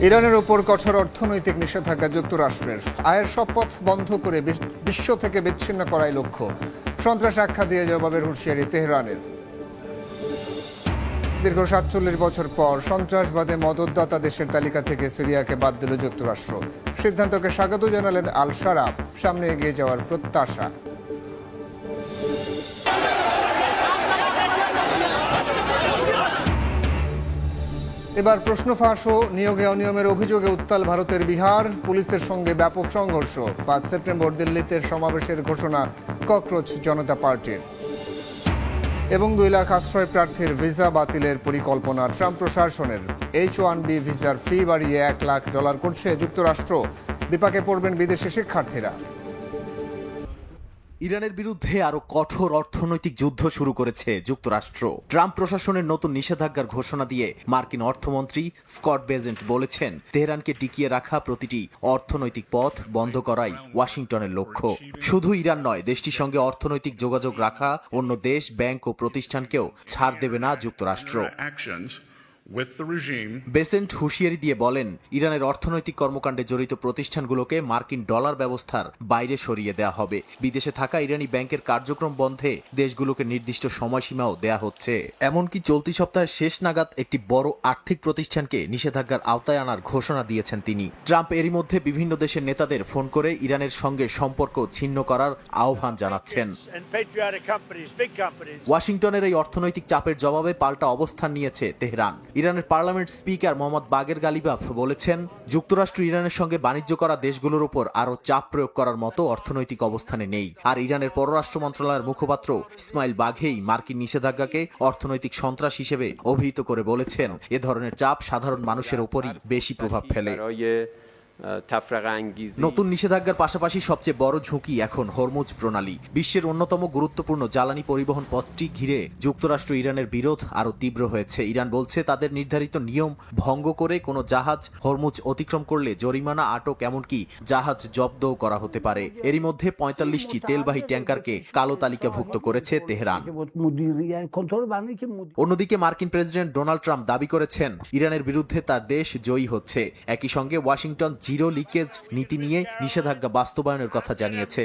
ইরানের উপর কঠোর অর্থনৈতিক নিষেধাজ্ঞা যুক্তরাষ্ট্রের। আয়ের সব পথ বন্ধ করে বিশ্ব থেকে বিচ্ছিন্ন করাই লক্ষ্য। সন্ত্রাস আখ্যা দিয়ে জবাবের হুঁশিয়ারি তেহরানের। দীর্ঘ ৪৭ বছর পর সন্ত্রাসবাদে মদতদাতা দেশের তালিকা থেকে সিরিয়াকে বাদ দিল যুক্তরাষ্ট্র। সিদ্ধান্তকে স্বাগত জানালেন আল শারাফ। সামনে এগিয়ে যাওয়ার প্রত্যাশা। এবার প্রশ্ন ফাঁস ও নিয়োগে অনিয়মের অভিযোগে উত্তাল ভারতের বিহার। পুলিশের সঙ্গে ব্যাপক সংঘর্ষ। ৫ সেপ্টেম্বর দিল্লিতে সমাবেশের ঘোষণা ককরোচ জনতা পার্টির। এবং ২ লাখ আশ্রয় প্রার্থীর ভিসা বাতিলের পরিকল্পনা ট্রাম্প প্রশাসনের। H-1B ভিসার ফি বাড়িয়ে $1 লাখ করছে যুক্তরাষ্ট্র। বিপাকে পড়বেন বিদেশি শিক্ষার্থীরা। ইরানের বিরুদ্ধে আরো কঠোর অর্থনৈতিক যুদ্ধ শুরু করেছে যুক্তরাষ্ট্র। ট্রাম্প প্রশাসনের নতুন নিষেধাজ্ঞার ঘোষণা দিয়ে মার্কিন অর্থমন্ত্রী স্কট বেজেন্ট বলেছেন, তেহরানকে টিকিয়ে রাখা প্রতিটি অর্থনৈতিক পথ বন্ধ করাই ওয়াশিংটনের লক্ষ্য। শুধু ইরান নয়, দেশটির সঙ্গে অর্থনৈতিক যোগাযোগ রাখা অন্য দেশ, ব্যাংক ও প্রতিষ্ঠানকেও ছাড় দেবে না যুক্তরাষ্ট্র। বেসেন্ট হুঁশিয়ারি দিয়ে বলেন, ইরানের অর্থনৈতিক কর্মকাণ্ডে জড়িত প্রতিষ্ঠানগুলোকে মার্কিন ডলার ব্যবস্থার বাইরে সরিয়ে দেওয়া হবে। বিদেশে থাকা ইরানি ব্যাংকের কার্যক্রম বন্ধে দেশগুলোকে নির্দিষ্ট সময়সীমাও দেয়া হচ্ছে। এমনকি চলতি সপ্তাহের শেষ নাগাদ একটি বড় আর্থিক প্রতিষ্ঠানকে নিষেধাজ্ঞার আওতায় আনার ঘোষণা দিয়েছেন তিনি। ট্রাম্প এরই মধ্যে বিভিন্ন দেশের নেতাদের ফোন করে ইরানের সঙ্গে সম্পর্ক ছিন্ন করার আহ্বান জানাচ্ছেন। ওয়াশিংটনের এই অর্থনৈতিক চাপের জবাবে পাল্টা অবস্থান নিয়েছে তেহরান। ইরানের পার্লামেন্ট স্পিকার মোহাম্মদ বাগের গালিবাফ বলেছেন, যুক্তরাষ্ট্র ইরানের সঙ্গে বাণিজ্য করা দেশগুলোর উপর আরও চাপ প্রয়োগ করার মতো অর্থনৈতিক অবস্থানে নেই। আর ইরানের পররাষ্ট্র মন্ত্রণালয়ের মুখপাত্র ইসমাইল বাঘেই মার্কিন নিষেধাজ্ঞাকে অর্থনৈতিক সন্ত্রাস হিসেবে অভিহিত করে বলেছেন, এ ধরনের চাপ সাধারণ মানুষের উপরই বেশি প্রভাব ফেলে। নতুন নিষেধাজ্ঞার পাশাপাশি সবচেয়ে বড় ঝুঁকি এখন হরমুজ প্রণালী। বিশ্বের অন্যতম গুরুত্বপূর্ণ জ্বালানি পরিবহন পথটি ঘিরে যুক্তরাষ্ট্র ইরানের বিরোধ আরও তীব্র হয়েছে। ইরান বলছে, তাদের নির্ধারিত নিয়ম ভঙ্গ করে কোনো জাহাজ হরমুজ অতিক্রম করলে জরিমানা, আটক, এমনকি জাহাজ জব্দও করা হতে পারে। এরই মধ্যে ৪৫টি তেলবাহী ট্যাঙ্কারকে কালো তালিকাভুক্ত করেছে তেহরান। অন্যদিকে মার্কিন প্রেসিডেন্ট ডোনাল্ড ট্রাম্প দাবি করেছেন, ইরানের বিরুদ্ধে তার দেশ জয়ী হচ্ছে। একই সঙ্গে ওয়াশিংটন জিরো লিকেজ নীতি নিয়ে নিষেধাজ্ঞা বাস্তবায়নের কথা জানিয়েছে।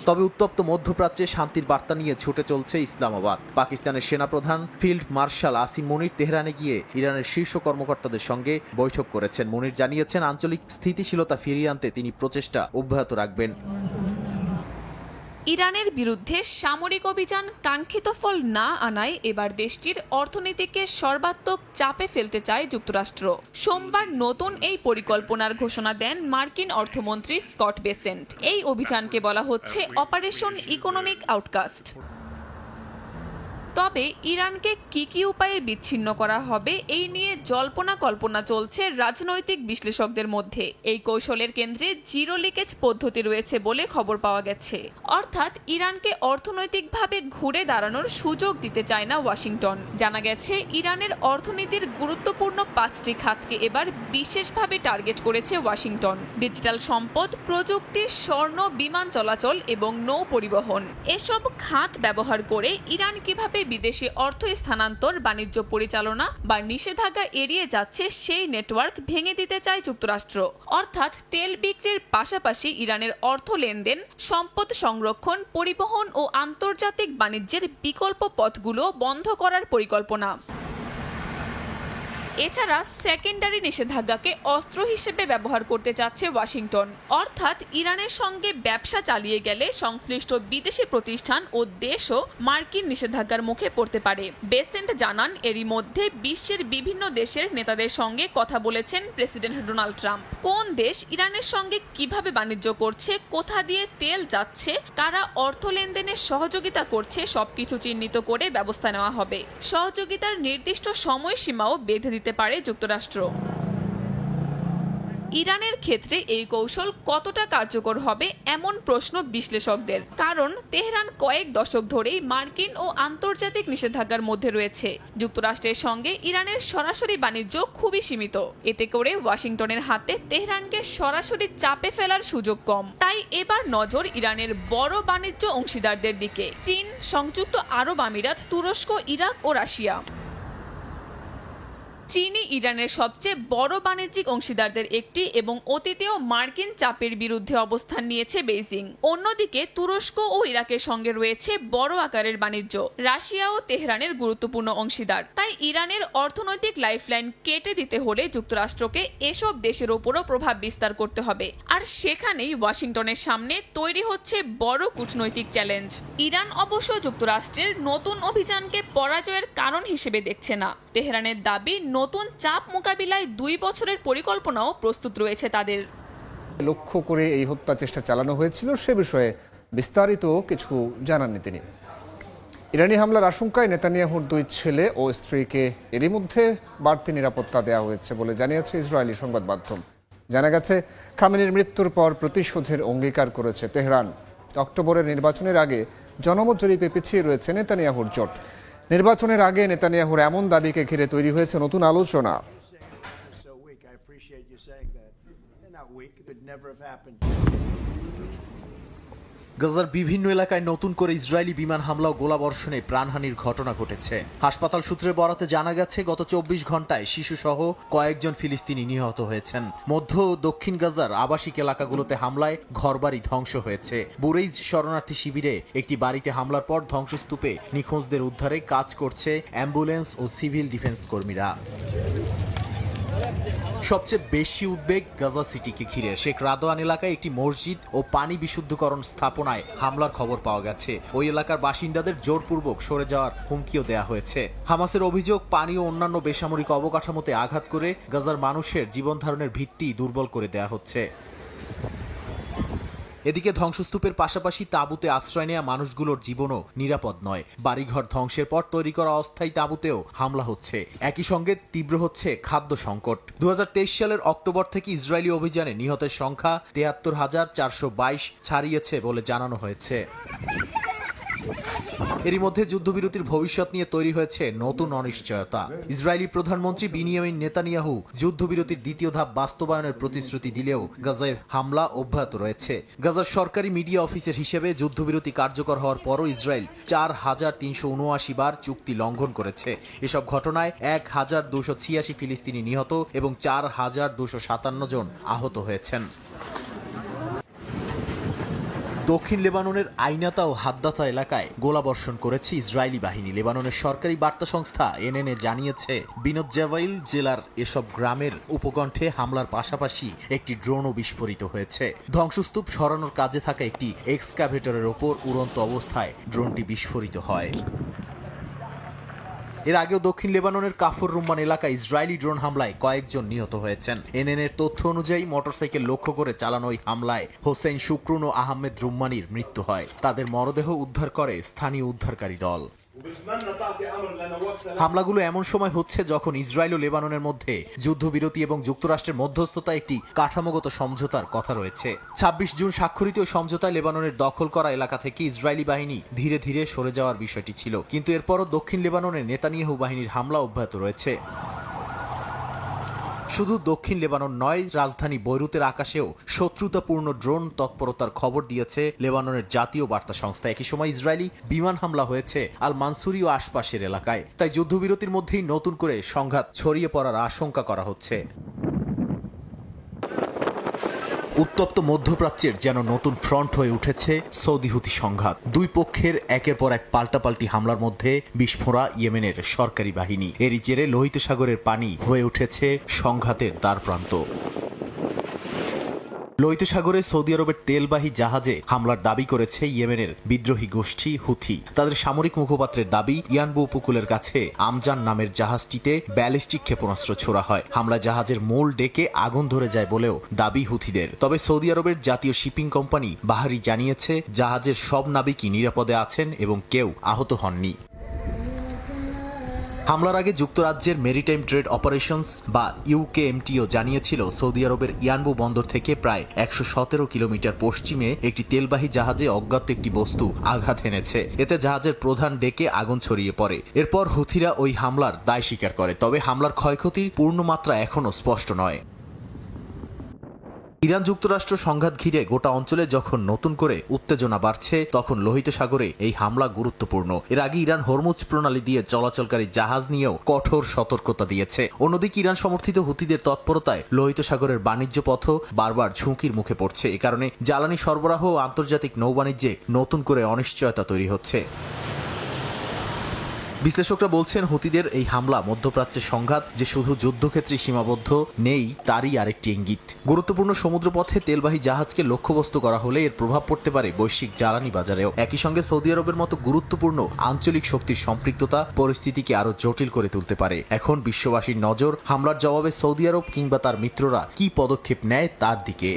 তবে উত্তপ্ত মধ্যপ্রাচ্যে শান্তির বার্তা নিয়ে ছুটে চলছে ইসলামাবাদ। পাকিস্তানের সেনাপ্রধান ফিল্ড মার্শাল আসিম মুনির তেহরানে গিয়ে ইরানের শীর্ষ কর্মকর্তাদের সঙ্গে বৈঠক করেছেন। মুনির জানিয়েছেন, আঞ্চলিক স্থিতিশীলতা ফিরিয়ে আনতে তিনি প্রচেষ্টা অব্যাহত রাখবেন। ইরানের বিরুদ্ধে সামরিক অভিযান কাঙ্ক্ষিত ফল না আনায় এবার দেশটির অর্থনীতিকে সর্বাত্মক চাপে ফেলতে চায় যুক্তরাষ্ট্র। সোমবার নতুন এই পরিকল্পনার ঘোষণা দেন মার্কিন অর্থমন্ত্রী স্কট বেসেন্ট। এই অভিযানকে বলা হচ্ছে অপারেশন ইকোনমিক আউটকাস্ট। তবে ইরানকে কি উপায়ে বিচ্ছিন্ন করা হবে এই নিয়ে জল্পনা কল্পনা চলছে রাজনৈতিক বিশ্লেষকদের মধ্যে। এই কৌশলের কেন্দ্রে জিরো লিকেজ পদ্ধতি রয়েছে বলে খবর পাওয়া গেছে। অর্থাৎ ইরানকে অর্থনৈতিকভাবে ঘুরে দাঁড়ানোর সুযোগ দিতে চায় না ওয়াশিংটন। জানা গেছে, ইরানের অর্থনীতির গুরুত্বপূর্ণ 5টি খাতকে এবার বিশেষভাবে টার্গেট করেছে ওয়াশিংটন। ডিজিটাল সম্পদ, প্রযুক্তি, স্বর্ণ, বিমান চলাচল এবং নৌ পরিবহন। এসব খাত ব্যবহার করে ইরান কিভাবে বিদেশি অর্থ স্থানান্তর, বাণিজ্য পরিচালনা বা নিষেধাজ্ঞা এড়িয়ে যাচ্ছে সেই নেটওয়ার্ক ভেঙে দিতে চায় যুক্তরাষ্ট্র। অর্থাৎ তেল বিক্রির পাশাপাশি ইরানের অর্থ লেনদেন, সম্পদ সংরক্ষণ, পরিবহন ও আন্তর্জাতিক বাণিজ্যের বিকল্প পথগুলো বন্ধ করার পরিকল্পনা। এছাড়া সেকেন্ডারি নিষেধাজ্ঞাকে অস্ত্র হিসেবে ব্যবহার করতে চাচ্ছে ওয়াশিংটন। অর্থাৎ ইরানের সঙ্গে ব্যবসা চালিয়ে গেলে সংশ্লিষ্ট বিদেশি প্রতিষ্ঠান ও দেশও মার্কিন নিষেধাজ্ঞার মুখে পড়তে পারে। বেসেন্ট জানান, এরই মধ্যে বিশ্বের বিভিন্ন দেশের নেতাদের সঙ্গে কথা বলেছেন প্রেসিডেন্ট ডোনাল্ড ট্রাম্প। কোন দেশ ইরানের সঙ্গে কিভাবে বাণিজ্য করছে, কোথা দিয়ে তেল যাচ্ছে, কারা অর্থ লেনদেনে সহযোগিতা করছে, সবকিছু চিহ্নিত করে ব্যবস্থা নেওয়া হবে। সহযোগিতার নির্দিষ্ট সময়সীমাও বেঁধে দিতে পারে যুক্তরাষ্ট্র। ইরানের ক্ষেত্রে এই কৌশল কতটা কার্যকর হবে এমন প্রশ্ন বিশ্লেষকদের। কারণ তেহরান কয়েক দশক ধরেই মার্কিন ও আন্তর্জাতিক নিষেধাজ্ঞার মধ্যে রয়েছে। যুক্তরাষ্ট্রের সঙ্গে ইরানের সরাসরি বাণিজ্য খুবই সীমিত। এতে করে ওয়াশিংটনের হাতে তেহরানকে সরাসরি চাপে ফেলার সুযোগ কম। তাই এবার নজর ইরানের বড় বাণিজ্য অংশীদারদের দিকে: চীন, সংযুক্ত আরব আমিরাত, তুরস্ক, ইরাক ও রাশিয়া। চীনই ইরানের সবচেয়ে বড় বাণিজ্যিক অংশীদারদের একটি এবং অতীতেও মার্কিন চাপের বিরুদ্ধে অবস্থান নিয়েছে বেইজিং। অন্যদিকে তুরস্ক ও ইরাকের সঙ্গে রয়েছে বড় আকারের বাণিজ্য। রাশিয়া ও তেহরানের গুরুত্বপূর্ণ অংশীদার। তাই ইরানের অর্থনৈতিক লাইফলাইন কেটে দিতে হলে যুক্তরাষ্ট্রকে এসব দেশের ওপরও প্রভাব বিস্তার করতে হবে। আর সেখানেই ওয়াশিংটনের সামনে তৈরি হচ্ছে বড় কূটনৈতিক চ্যালেঞ্জ। ইরান অবশ্য যুক্তরাষ্ট্রের নতুন অভিযানকে পরাজয়ের কারণ হিসেবে দেখছে না। তেহরানের দাবি, নতুন চাপ মোকাবিলায় 2 বছরের পরিকল্পনাও প্রস্তুত রয়েছে তাদের। লক্ষ্য করে এই হত্যা চেষ্টা চালানো হয়েছিল সে বিষয়ে বিস্তারিত কিছু জানাননি তিনি। ইরানি হামলার আশঙ্কায় নেতানিয়াহুর 2 ছেলে ও স্ত্রীকে এরই মধ্যে বাড়তি নিরাপত্তা দেওয়া হয়েছে বলে জানিয়েছে ইসরায়েলি সংবাদ মাধ্যম। জানা গেছে, খামেনির মৃত্যুর পর প্রতিশোধের অঙ্গীকার করেছে তেহরান। অক্টোবরের নির্বাচনের আগে জনমত জরিপে পিছিয়ে রয়েছে নেতানিয়াহুর জোট। নির্বাচনের আগে নেতানিয়াহুর এমন দাবিকে ঘিরে তৈরি হয়েছে নতুন আলোচনা। গাজার বিভিন্ন এলাকায় নতুন করে ইসরায়েলি বিমান হামলা ও গোলাবর্ষণে প্রাণহানির ঘটনা ঘটেছে। হাসপাতাল সূত্রে বরাতে জানা গেছে, গত 24 ঘন্টায় শিশুসহ কয়েকজন ফিলিস্তিনি নিহত হয়েছেন। মধ্য ও দক্ষিণ গাজার আবাসিক এলাকাগুলোতে হামলায় ঘরবাড়ি ধ্বংস হয়েছে। বুরেইজ শরণার্থী শিবিরে একটি বাড়িতে হামলার পর ধ্বংসস্তূপে নিখোঁজদের উদ্ধারে কাজ করছে অ্যাম্বুলেন্স ও সিভিল ডিফেন্স কর্মীরা। সবচেয়ে বেশি উদ্বেগ গাজা সিটিকে ঘিরে। শেখ রাদওয়ান এলাকায় একটি মসজিদ ও পানি বিশুদ্ধকরণ স্থাপনায় হামলার খবর পাওয়া গেছে। ওই এলাকার বাসিন্দাদের জোরপূর্বক সরে যাওয়ার হুমকিও দেওয়া হয়েছে। হামাসের অভিযোগ, পানি ও অন্যান্য বেসামরিক অবকাঠামোতে আঘাত করে গাজার মানুষের জীবন ধারণের ভিত্তি দুর্বল করে দেওয়া হচ্ছে। এদিকে ধ্বংসস্তূপের পাশাপাশি তাঁবুতে আশ্রয় নেওয়া মানুষগুলোর জীবনও নিরাপদ নয়। বাড়িঘর ধ্বংসের পর তৈরি করা অস্থায়ী তাঁবুতেও হামলা হচ্ছে। একই সঙ্গে তীব্র হচ্ছে খাদ্য সংকট। 2023 সালের অক্টোবর থেকে ইসরায়েলি অভিযানে নিহতের সংখ্যা 73,422 ছাড়িয়েছে বলে জানানো হয়েছে। এরই মধ্যে যুদ্ধবিরতির ভবিষ্যৎ নিয়ে তৈরি হয়েছে নতুন অনিশ্চয়তা। ইসরায়েলি প্রধানমন্ত্রী বিনিয়ামিন নেতানিয়াহু যুদ্ধবিরতির দ্বিতীয় ধাপ বাস্তবায়নের প্রতিশ্রুতি দিলেও গাজায় হামলা অব্যাহত রয়েছে। গাজার সরকারি মিডিয়া অফিসের হিসেবে যুদ্ধবিরতি কার্যকর হওয়ার পরও ইসরায়েল 4,379 বার চুক্তি লঙ্ঘন করেছে। এসব ঘটনায় 1,286 ফিলিস্তিনি নিহত এবং 4,257 জন আহত হয়েছেন। দক্ষিণ লেবাননের আইনাতা ও হাদ্দাতা এলাকায় গোলাবর্ষণ করেছে ইসরায়েলি বাহিনী। লেবাননের সরকারি বার্তা সংস্থা এনএনএ জানিয়েছে, বিনোদ জাভাইল জেলার এসব গ্রামের উপকণ্ঠে হামলার পাশাপাশি একটি ড্রোনও বিস্ফোরিত হয়েছে। ধ্বংসস্তূপ সরানোর কাজে থাকা একটি এক্সকাভেটরের ওপর উড়ন্ত অবস্থায় ড্রোনটি বিস্ফোরিত হয়। এর আগেও দক্ষিণ লেবাননের কাফর রুম্মান এলাকায় ইসরায়েলি ড্রোন হামলায় কয়েকজন নিহত হয়েছেন। এনএনএর তথ্য অনুযায়ী মোটরসাইকেল লক্ষ্য করে চালানো ওই হামলায় হোসেন শুক্রুন ও আহমেদ রুম্মানির মৃত্যু হয়। তাদের মরদেহ উদ্ধার করে স্থানীয় উদ্ধারকারী দল। হামলাগুলো এমন সময় হচ্ছে যখন ইসরায়েল ও লেবাননের মধ্যে যুদ্ধবিরতি এবং যুক্তরাষ্ট্রের মধ্যস্থতা একটি কাঠামোগত সমঝোতার কথা রয়েছে। 26 জুন স্বাক্ষরিত ওই সমঝোতায় লেবাননের দখল করা এলাকা থেকে ইসরায়েলি বাহিনী ধীরে ধীরে সরে যাওয়ার বিষয়টি ছিল, কিন্তু এরপরও দক্ষিণ লেবাননের নেতানিয়াহু বাহিনীর হামলা অব্যাহত রয়েছে। শুধু দক্ষিণ লেবানন নয়, রাজধানী বৈরুতের আকাশেও শত্রুতাপূর্ণ ড্রোন তৎপরতার খবর দিয়েছে লেবাননের জাতীয় বার্তা সংস্থা। একই সময় ইসরায়েলি বিমান হামলা হয়েছে আল মানসুরি ও আশপাশের এলাকায়। তাই যুদ্ধবিরতির মধ্যেই নতুন করে সংঘাত ছড়িয়ে পড়ার আশঙ্কা করা হচ্ছে। উত্তপ্ত মধ্যপ্রাচ্যের যেন নতুন ফ্রন্ট হয়ে উঠেছে সৌদি হুতি সংঘাত। দুই পক্ষের একের পর এক পাল্টাপাল্টি হামলার মধ্যে বিস্ফোরা ইয়েমেনের সরকারি বাহিনী। এরই জেরে লোহিত সাগরের পানি হয়ে উঠেছে সংঘাতের দ্বারপ্রান্ত। লোহিত সাগরে সৌদি আরবের তেলবাহী জাহাজে হামলার দাবি করেছে ইয়েমেনের বিদ্রোহী গোষ্ঠী হুথি। তাদের সামরিক মুখপাত্রের দাবি, ইয়ানবু উপকূলের কাছে আমজান নামের জাহাজটিতে ব্যালিস্টিক ক্ষেপণাস্ত্র ছোড়া হয়। হামলা জাহাজের মূল ডেকে আগুন ধরে যায় বলেও দাবি হুথিদের। তবে সৌদি আরবের জাতীয় শিপিং কোম্পানি বাহারি জানিয়েছে, জাহাজের সব নাবিকই নিরাপদে আছেন এবং কেউ আহত হননি। হামলার আগে যুক্তরাজ্যের মেরিটাইম ট্রেড অপারেশনস বা ইউকেএমটিও জানিয়েছিল, সৌদি আরবের ইয়ানবু বন্দর থেকে প্রায় 117 কিলোমিটার পশ্চিমে একটি তেলবাহী জাহাজে অজ্ঞাত একটি বস্তু আঘাত এনেছে। এতে জাহাজের প্রধান ডেকে আগুন ছড়িয়ে পড়ে। এরপর হুথিরা ওই হামলার দায় স্বীকার করে। তবে হামলার ক্ষয়ক্ষতির পূর্ণ মাত্রা এখনও স্পষ্ট নয়। ইরান যুক্তরাষ্ট্র সংঘাত ঘিরে গোটা অঞ্চলে যখন নতুন করে উত্তেজনা বাড়ছে, তখন লোহিত সাগরে এই হামলা গুরুত্বপূর্ণ। এর আগে ইরান হরমুজ প্রণালী দিয়ে চলাচলকারী জাহাজ নিয়েও কঠোর সতর্কতা দিয়েছে। অন্যদিকে ইরান সমর্থিত হুতিদের তৎপরতায় লোহিত সাগরের বাণিজ্য পথও বারবার ঝুঁকির মুখে পড়ছে। এ কারণে জ্বালানি সরবরাহ ও আন্তর্জাতিক নৌবাণিজ্যে নতুন করে অনিশ্চয়তা তৈরি হচ্ছে। বিশ্লেষকরা বলছেন, হুতিদের এই হামলা মধ্যপ্রাচ্যের সংঘাত যে শুধু যুদ্ধক্ষেত্রে সীমাবদ্ধ নেই তারই আরেকটি ইঙ্গিত। গুরুত্বপূর্ণ সমুদ্রপথে তেলবাহী জাহাজকে লক্ষ্যবস্তু করা হলে এর প্রভাব পড়তে পারে বৈশ্বিক জ্বালানি বাজারেও। একই সঙ্গে সৌদি আরবের মতো গুরুত্বপূর্ণ আঞ্চলিক শক্তির সম্পৃক্ততা পরিস্থিতিকে আরো জটিল করে তুলতে পারে। এখন বিশ্ববাসীর নজর হামলার জবাবে সৌদি আরব কিংবা তার মিত্ররা কি পদক্ষেপ নেয় তার দিকে।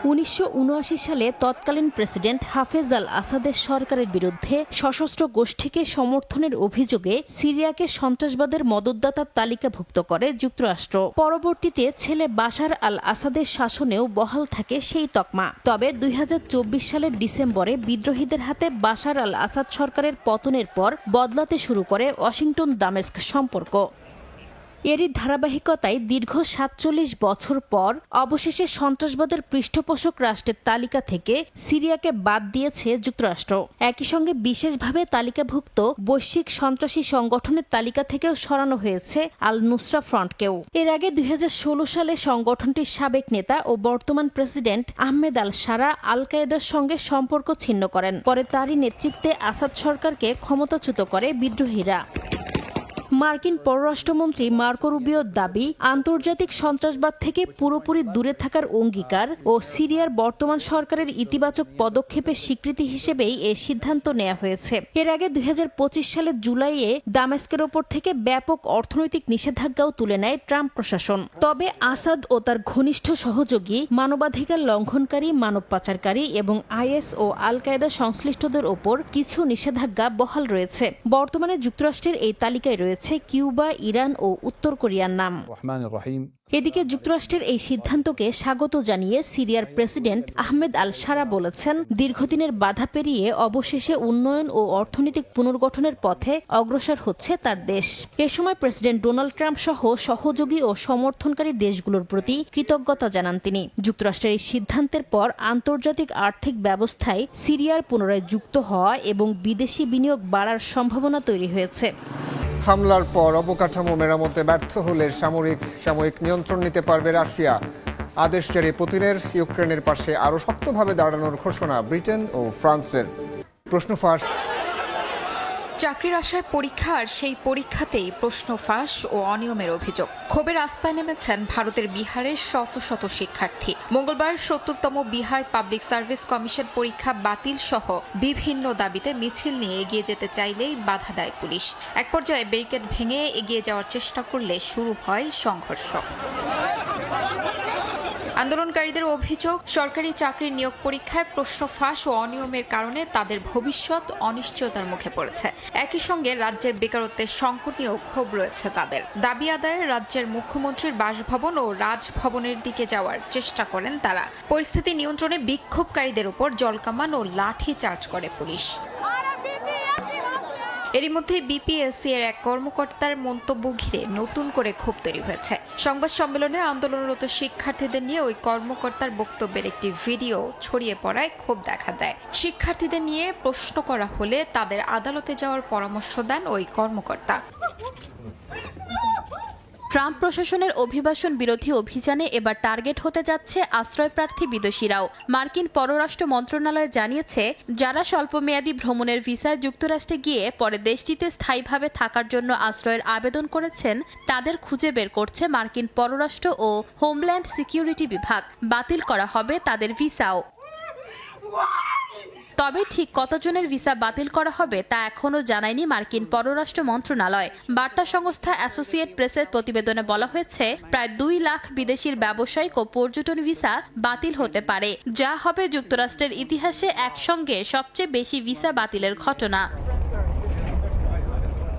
1979 সালে তৎকালীন প্রেসিডেন্ট হাফেজ আল আসাদের সরকারের বিরুদ্ধে সশস্ত্র গোষ্ঠীকে সমর্থনের অভিযোগে সিরিয়াকে সন্ত্রাসবাদের মদতদাতার তালিকাভুক্ত করে যুক্তরাষ্ট্র। পরবর্তীতে ছেলে বাশার আল আসাদের শাসনেও বহাল থাকে সেই তকমা। তবে 2024 সালের ডিসেম্বরে বিদ্রোহীদের হাতে বাশার আল আসাদ সরকারের পতনের পর বদলাতে শুরু করে ওয়াশিংটন দামেস্ক সম্পর্ক। এরই ধারাবাহিকতায় দীর্ঘ 47 বছর পর অবশেষে সন্ত্রাসবাদের পৃষ্ঠপোষক রাষ্ট্রের তালিকা থেকে সিরিয়াকে বাদ দিয়েছে যুক্তরাষ্ট্র। একই সঙ্গে বিশেষভাবে তালিকাভুক্ত বৈশ্বিক সন্ত্রাসী সংগঠনের তালিকা থেকেও সরানো হয়েছে আল নুসরা ফ্রন্টকেও। এর আগে 2016 সালে সংগঠনটির সাবেক নেতা ও বর্তমান প্রেসিডেন্ট আহমেদ আল সারা আল কায়েদার সঙ্গে সম্পর্ক ছিন্ন করেন। পরে তারই নেতৃত্বে আসাদ সরকারকে ক্ষমতাচ্যুত করে বিদ্রোহীরা। মার্কিন পররাষ্ট্রমন্ত্রী মার্কো রুবিওর দাবি, আন্তর্জাতিক সন্ত্রাসবাদ থেকে পুরোপুরি দূরে থাকার অঙ্গীকার ও সিরিয়ার বর্তমান সরকারের ইতিবাচক পদক্ষেপের স্বীকৃতি হিসেবেই এ সিদ্ধান্ত নেওয়া হয়েছে। এর আগে 2025 সালের জুলাইয়ে দামেস্কের ওপর থেকে ব্যাপক অর্থনৈতিক নিষেধাজ্ঞাও তুলে নেয় ট্রাম্প প্রশাসন। তবে আসাদ ও তার ঘনিষ্ঠ সহযোগী মানবাধিকার লঙ্ঘনকারী, মানব পাচারকারী এবং আইএস ও আল কায়েদা সংশ্লিষ্টদের ওপর কিছু নিষেধাজ্ঞা বহাল রয়েছে। বর্তমানে যুক্তরাষ্ট্রের এই তালিকায় রয়েছে কিউবা, ইরান ও উত্তর কোরিয়ার নাম। এদিকে যুক্তরাষ্ট্রের এই সিদ্ধান্তকে স্বাগত জানিয়ে সিরিয়ার প্রেসিডেন্ট আহমেদ আল সারা বলেছেন, দীর্ঘদিনের বাধা পেরিয়ে অবশেষে উন্নয়ন ও অর্থনৈতিক পুনর্গঠনের পথে অগ্রসর হচ্ছে তার দেশ। এ সময় প্রেসিডেন্ট ডোনাল্ড ট্রাম্প সহ সহযোগী ও সমর্থনকারী দেশগুলোর প্রতি কৃতজ্ঞতা জানান তিনি। যুক্তরাষ্ট্রের এই সিদ্ধান্তের পর আন্তর্জাতিক আর্থিক ব্যবস্থায় সিরিয়ার পুনরায় যুক্ত হওয়া এবং বিদেশি বিনিয়োগ বাড়ার সম্ভাবনা তৈরি হয়েছে। হামলার পর অবকাঠামো মেরামতে ব্যর্থ হলে সাময়িক নিয়ন্ত্রণ নিতে পারবে রাশিয়া। আদেশ জারি পুতিনের। ইউক্রেনের পাশে আরও শক্তভাবে দাঁড়ানোর ঘোষণা ব্রিটেন ও ফ্রান্সের। প্রশ্ন ফাঁস। চাকরির আশায় পরীক্ষা, আর সেই পরীক্ষাতেই প্রশ্ন ফাঁস ও অনিয়মের অভিযোগ। ক্ষোভের রাস্তায় নেমেছেন ভারতের বিহারের শত শত শিক্ষার্থী। মঙ্গলবার ৭০তম বিহার পাবলিক সার্ভিস কমিশন পরীক্ষা বাতিল সহ বিভিন্ন দাবিতে মিছিল নিয়ে এগিয়ে যেতে চাইলেই বাধা দেয় পুলিশ। এক পর্যায়ে ব্যারিকেড ভেঙে এগিয়ে যাওয়ার চেষ্টা করলে শুরু হয় সংঘর্ষ। আন্দোলনকারীদের অভিযোগ, সরকারি চাকরির নিয়োগ পরীক্ষায় প্রশ্ন ফাঁস ও অনিয়মের কারণে তাদের ভবিষ্যৎ অনিশ্চয়তার মুখে পড়েছে। একই সঙ্গে রাজ্যের বেকারত্বের সংকট নিয়েও ক্ষোভ রয়েছে তাদের। দাবি আদায়ে রাজ্যের মুখ্যমন্ত্রীর বাসভবন ও রাজভবনের দিকে যাওয়ার চেষ্টা করেন তারা। পরিস্থিতি নিয়ন্ত্রণে বিক্ষোভকারীদের উপর জলকামান ও লাঠি চার্জ করে পুলিশ। এরই মধ্যে বিপিএসসি এর এক কর্মকর্তার মন্তব্য ঘিরে নতুন করে ক্ষোভ তৈরি হয়েছে। সংবাদ সম্মেলনে আন্দোলনরত শিক্ষার্থীদের নিয়ে ওই কর্মকর্তার বক্তব্যের একটি ভিডিও ছড়িয়ে পড়ায় ক্ষোভ দেখা দেয়। শিক্ষার্থীদের নিয়ে প্রশ্ন করা হলে তাদের আদালতে যাওয়ার পরামর্শ দেন ওই কর্মকর্তা। ট্রাম্প প্রশাসনের অভিবাসন বিরোধী অভিযানে এবার টার্গেট হতে যাচ্ছে আশ্রয়প্রার্থী বিদেশিরাও। মার্কিন পররাষ্ট্র মন্ত্রণালয় জানিয়েছে, যারা স্বল্পমেয়াদী ভ্রমণের ভিসায় যুক্তরাষ্ট্রে গিয়ে পরে দেশটিতে স্থায়ীভাবে থাকার জন্য আশ্রয়ের আবেদন করেছেন তাদের খুঁজে বের করছে মার্কিন পররাষ্ট্র ও হোমল্যান্ড সিকিউরিটি বিভাগ। বাতিল করা হবে তাদের ভিসাও। তবে ঠিক কতজনের ভিসা বাতিল করা হবে তা এখনও জানায়নি মার্কিন পররাষ্ট্র মন্ত্রণালয়। বার্তা সংস্থা অ্যাসোসিয়েট প্রেসের প্রতিবেদনে বলা হয়েছে, প্রায় 2 লাখ বিদেশির ব্যবসায়িক ও পর্যটন ভিসা বাতিল হতে পারে, যা হবে যুক্তরাষ্ট্রের ইতিহাসে একসঙ্গে সবচেয়ে বেশি ভিসা বাতিলের ঘটনা।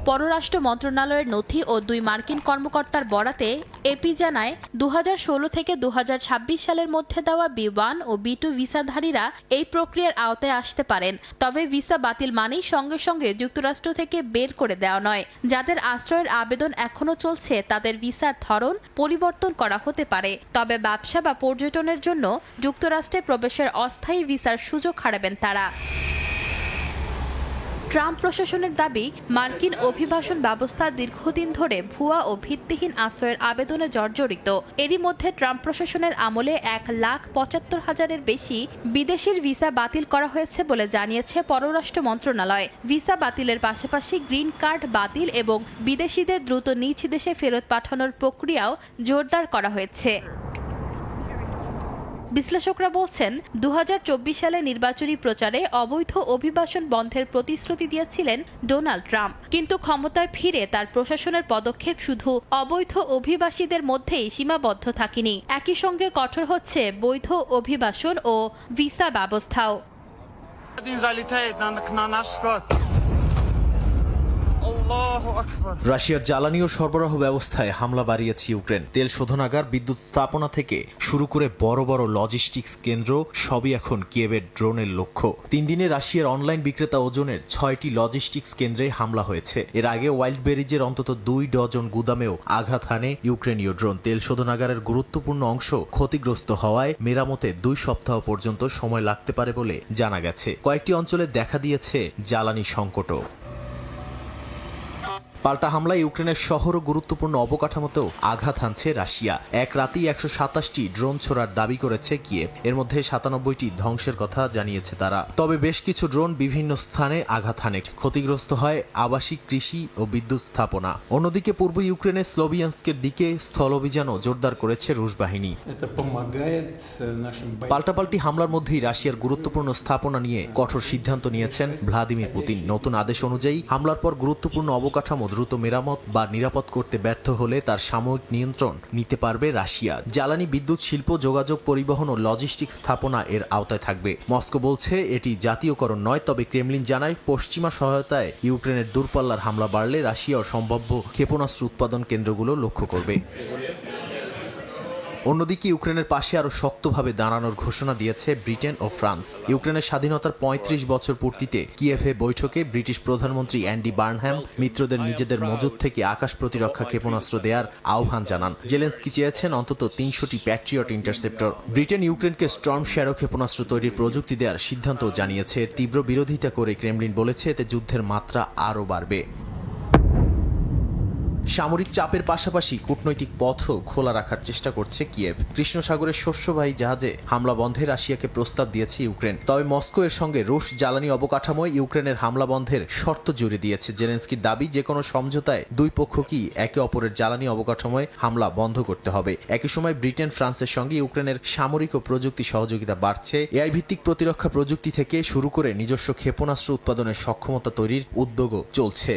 পররাষ্ট্র মন্ত্রণালয়ের নথি ও 2 মার্কিন কর্মকর্তার বরাতে এপি জানায় 2016 থেকে 2026 সালের মধ্যে দেওয়া B1 ও B2 ভিসাধারীরা এই প্রক্রিয়ার আওতায় আসতে পারেন। তবে ভিসা বাতিল মানেই সঙ্গে সঙ্গে যুক্তরাষ্ট্র থেকে বের করে দেওয়া নয়। যাদের আশ্রয়ের আবেদন এখনো চলছে তাদের ভিসার ধরন পরিবর্তন করা হতে পারে। তবে ব্যবসা বা পর্যটনের জন্য যুক্তরাষ্ট্রে প্রবেশের অস্থায়ী ভিসার সুযোগ হারাবেন তারা। ট্রাম্প প্রশাসনের দাবি, মার্কিন অভিবাসন ব্যবস্থা দীর্ঘদিন ধরে ভুয়া ও ভিত্তিহীন আশ্রয়ের আবেদনে জর্জরিত। এরই মধ্যে ট্রাম্প প্রশাসনের আমলে 1,75,000-এর বেশি বিদেশির ভিসা বাতিল করা হয়েছে বলে জানিয়েছে পররাষ্ট্র মন্ত্রণালয়। ভিসা বাতিলের পাশাপাশি গ্রিন কার্ড বাতিল এবং বিদেশিদের দ্রুত নিজ দেশে ফেরত পাঠানোর প্রক্রিয়াও জোরদার করা হয়েছে। বিশ্লেষকরা বলছেন, 2024 সালে নির্বাচনী প্রচারে অবৈধ অভিবাসন বন্ধের প্রতিশ্রুতি দিয়েছিলেন ডোনাল্ড ট্রাম্প। কিন্তু ক্ষমতায় ফিরে তার প্রশাসনের পদক্ষেপ শুধু অবৈধ অভিবাসীদের মধ্যেই সীমাবদ্ধ থাকেনি, একই সঙ্গে কঠোর হচ্ছে বৈধ অভিবাসন ও ভিসা ব্যবস্থাও। রাশিয়ার জ্বালানি ও সরবরাহ ব্যবস্থায় হামলা বাড়িয়েছে ইউক্রেন। তেল শোধনাগার, বিদ্যুৎ স্থাপনা থেকে শুরু করে বড় বড় লজিস্টিক্স কেন্দ্র সবই এখন কিয়েভের ড্রোনের লক্ষ্য। 3 দিনে রাশিয়ার অনলাইন বিক্রেতা ওজনের 6টি লজিস্টিক্স কেন্দ্রে হামলা হয়েছে। এর আগে ওয়াইল্ড বেরিজের অন্তত 2 ডজন গুদামেও আঘাত হানে ইউক্রেনীয় ড্রোন। তেল শোধনাগারের গুরুত্বপূর্ণ অংশ ক্ষতিগ্রস্ত হওয়ায় মেরামতে 2 সপ্তাহ পর্যন্ত সময় লাগতে পারে বলে জানা গেছে। কয়েকটি অঞ্চলে দেখা দিয়েছে জ্বালানি সংকটও। পাল্টা হামলায় ইউক্রেনের শহর ও গুরুত্বপূর্ণ অবকাঠামোতেও আঘাত হানছে রাশিয়া। এক রাতেই 127টি ড্রোন ছোড়ার দাবি করেছে কিয়েভ। এর মধ্যে 97টি ধ্বংসের কথা জানিয়েছে তারা। তবে বেশ কিছু ড্রোন বিভিন্ন স্থানে আঘাত হানে। ক্ষতিগ্রস্ত হয় আবাসিক, কৃষি ও বিদ্যুৎ স্থাপনা। অন্যদিকে পূর্ব ইউক্রেনের স্লোভিয়ান্স্কের দিকে স্থল অভিযানও জোরদার করেছে রুশ বাহিনী। পাল্টাপাল্টি হামলার মধ্যেই রাশিয়ার গুরুত্বপূর্ণ স্থাপনা নিয়ে কঠোর সিদ্ধান্ত নিয়েছেন ভ্লাদিমির পুতিন। নতুন আদেশ অনুযায়ী হামলার পর গুরুত্বপূর্ণ অবকাঠামো দ্রুত মেরামত বা নিরাপদ করতে ব্যর্থ হলে তার সাময়িক নিয়ন্ত্রণ নিতে পারবে রাশিয়া। জ্বালানি, বিদ্যুৎ শিল্প, যোগাযোগ, পরিবহন ও লজিস্টিক স্থাপনা এর আওতায় থাকবে। মস্কো বলছে এটি জাতীয়করণ নয়, তবে ক্রেমলিন জানায় পশ্চিমা সহায়তায় ইউক্রেনের দূরপাল্লার হামলা বাড়লে রাশিয়ার সম্ভাব্য ক্ষেপণাস্ত্র উৎপাদন কেন্দ্রগুলো লক্ষ্য করবে। অন্যদিকে ইউক্রেনের পাশে আরো শক্তভাবে দাঁড়ানোর ঘোষণা দিয়েছে ব্রিটেন ও ফ্রান্স। ইউক্রেনের স্বাধীনতার 35 বছর পূর্তিতে কিয়েভে বৈঠকে ব্রিটিশ প্রধানমন্ত্রী অ্যান্ডি বার্নহ্যাম মিত্রদের নিজেদের মজুদ থেকে আকাশ প্রতিরক্ষা ক্ষেপণাস্ত্র দেওয়ার আহ্বান জানান। জেলেন্সকি চেয়েছেন অন্তত 300টি প্যাট্রিয়ট ইন্টারসেপ্টর। ব্রিটেন ইউক্রেনকে স্টর্ম শ্যাডো ক্ষেপণাস্ত্র তৈরির প্রযুক্তি দেওয়ার সিদ্ধান্ত জানিয়েছে। তীব্র বিরোধিতা করে ক্রেমলিন বলেছে এতে যুদ্ধের মাত্রা আরও বাড়বে। সামরিক চাপের পাশাপাশি কূটনৈতিক পথও খোলা রাখার চেষ্টা করছে কিয়েভ। কৃষ্ণ সাগরের শস্যবাহী জাহাজে হামলা বন্ধে রাশিয়াকে প্রস্তাব দিয়েছে ইউক্রেন। তবে মস্কো এর সঙ্গে রুশ জ্বালানি অবকাঠামোয় ইউক্রেনের হামলা বন্ধের শর্ত জুড়ে দিয়েছে। জেলেন্সকির দাবি, যে কোনো সমঝোতায় 2 পক্ষকেই একে অপরের জ্বালানি অবকাঠামোয় হামলা বন্ধ করতে হবে। একই সময় ব্রিটেন, ফ্রান্সের সঙ্গে ইউক্রেনের সামরিক ও প্রযুক্তি সহযোগিতা বাড়ছে। এআই ভিত্তিক প্রতিরক্ষা প্রযুক্তি থেকে শুরু করে নিজস্ব ক্ষেপণাস্ত্র উৎপাদনের সক্ষমতা তৈরির উদ্যোগও চলছে।